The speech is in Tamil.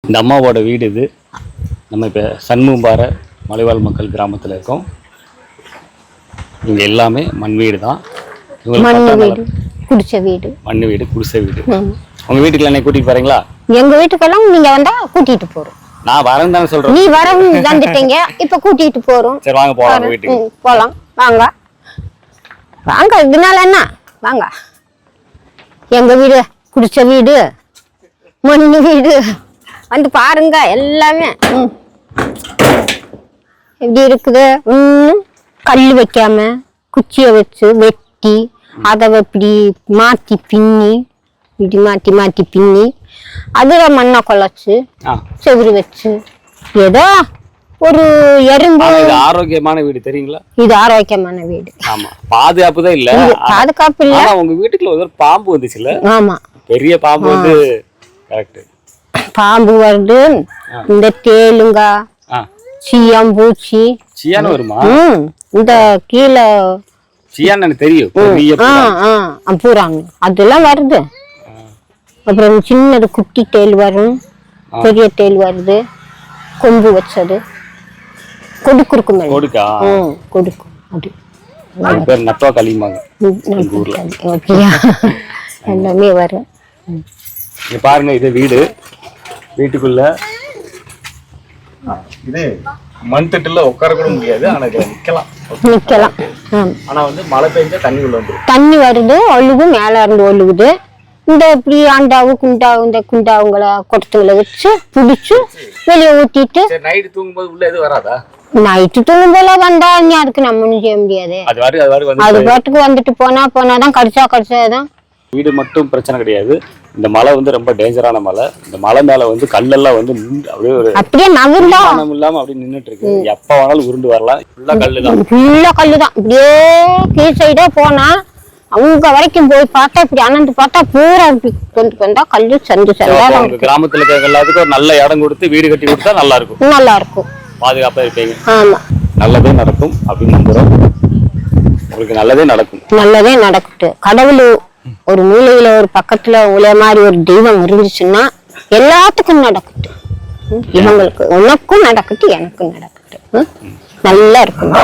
இந்த அம்மாவோட வீடு இது. நம்ம இப்போ சண்முகம்பாறை மலைவாழ் மக்கள் கிராமத்தில் இருக்கோம். இங்கே எல்லாமே மண் வீடு தான். குடிசை வீடு, மண் வீடு, குடிசை வீடு. உங்க வீட்டுக்கு என்ன கூட்டிட்டு போறீங்களா? எங்க வீட்டுக்கெல்லாம் நீங்க வந்தா கூட்டிட்டு போறோம். நான் வரேன் தானே சொல்றேன். நீ வரவும் வந்துட்டீங்க, இப்ப கூட்டிட்டு போறோம். சரி வாங்க போலாம் வீட்டுக்கு. போலாம் வாங்க வாங்க. இதனால என்ன வாங்க. எங்க வீடு குடிசை வீடு, மண் வீடு. வந்து பாருங்க எல்லாமே எப்படி இருக்குது. கல் வைக்காம குச்சியை வச்சு வெட்டி அதை இப்படி மாத்தி பின்னி இப்படி மாத்தி மாத்தி பின்னி அதுல மண்ணை குழச்சு செவுரு வச்சு ஏதோ ஒரு எறும்பு. ஆரோக்கியமான வீடு தெரியுங்களா? இது ஆரோக்கியமான வீடு. ஆமா, பாதுகாப்பு தான் இல்ல. பாதுகாப்பு இல்ல. உங்க வீட்டுக்குள்ள ஒரு பாம்பு வந்துச்சுல? ஆமா, பெரிய பாம்பு வந்து கரெக்ட். பாம்பு வருது, இந்த தேலுங்க, சீயம் பூச்சி. சியான் வருமா? இந்த கீழே சியான் எனக்கு தெரியும். பூராங்க அதெல்லாம் வருது. அப்புறம் சின்னது குட்டி தேல் வரும், பெரிய தேல் வருது, கொம்பு வச்சது கொடுக்கு இருக்கும். கொடுக்கும் அது பேர் நட்டுவா களிமாங்க எல்லாமே வரும். இங்க பாருங்க, இது வீடு. வீட்டுக்குள்ள இது மண் தட்டுல உட்கார கூட முடியாது. ஆனா நிக்கலாம். ஆனா வந்து மழை பெஞ்சா தண்ணி உள்ள வந்துடும். தண்ணி வருது, ஒழுகு மேல இருந்து ஒழுகுது. இந்த இப்படி ஆண்டாவு குண்டாவு இந்த குண்டாவுங்களை கொட்டத்துங்களை வச்சு பிடிச்சு வெளியே ஊத்திட்டு நைட்டு தூங்கும்போது உள்ள எதுவும் வராதா? நைட்டு தூங்கும் போல வந்தா அதுக்கு நம்ம ஒண்ணும் செய்ய முடியாது. அது பாட்டுக்கு வந்துட்டு போனாதான் கடிச்சாதான். வீடு மட்டும் பிரச்சனை கிடையாது. இந்த மலை வந்து ரொம்ப டேஞ்சரான மலை. இந்த மலை மேல வந்து கல்லெல்லாம் வந்து அப்படியே நகர்லாம் இல்லாம அப்படியே நின்னுட்டு இருக்கு. எப்ப வேணாலும் உருண்டு வரலாம். ஃபுல்லா கல்லுதான். இப்படியே கீழ் சைடே போனா அவங்க வரைக்கும் போய் பார்த்தா இப்படி அனந்து பார்த்தா பூரா கொண்டு வந்தா கல்லு சந்து சந்தா. கிராமத்துல இருக்க எல்லாத்துக்கும் ஒரு நல்ல இடம் கொடுத்து வீடு கட்டி கொடுத்தா நல்லா இருக்கும். பாதுகாப்பா இருப்பீங்க. ஆமா, நல்லதே நடக்கும் அப்படின்னு நம்புறோம். உங்களுக்கு நல்லதே நடக்கட்டும். கடவுள் ஒரு மூலையில ஒரு பக்கத்துல உள்ள மாதிரி ஒரு தெய்வம் இருந்துச்சுன்னா எல்லாத்துக்கும் நடக்கட்டும். இவங்களுக்கு உனக்கும் நடக்கட்டும், எனக்கும் நடக்கட்டும். நல்லா இருக்கும்.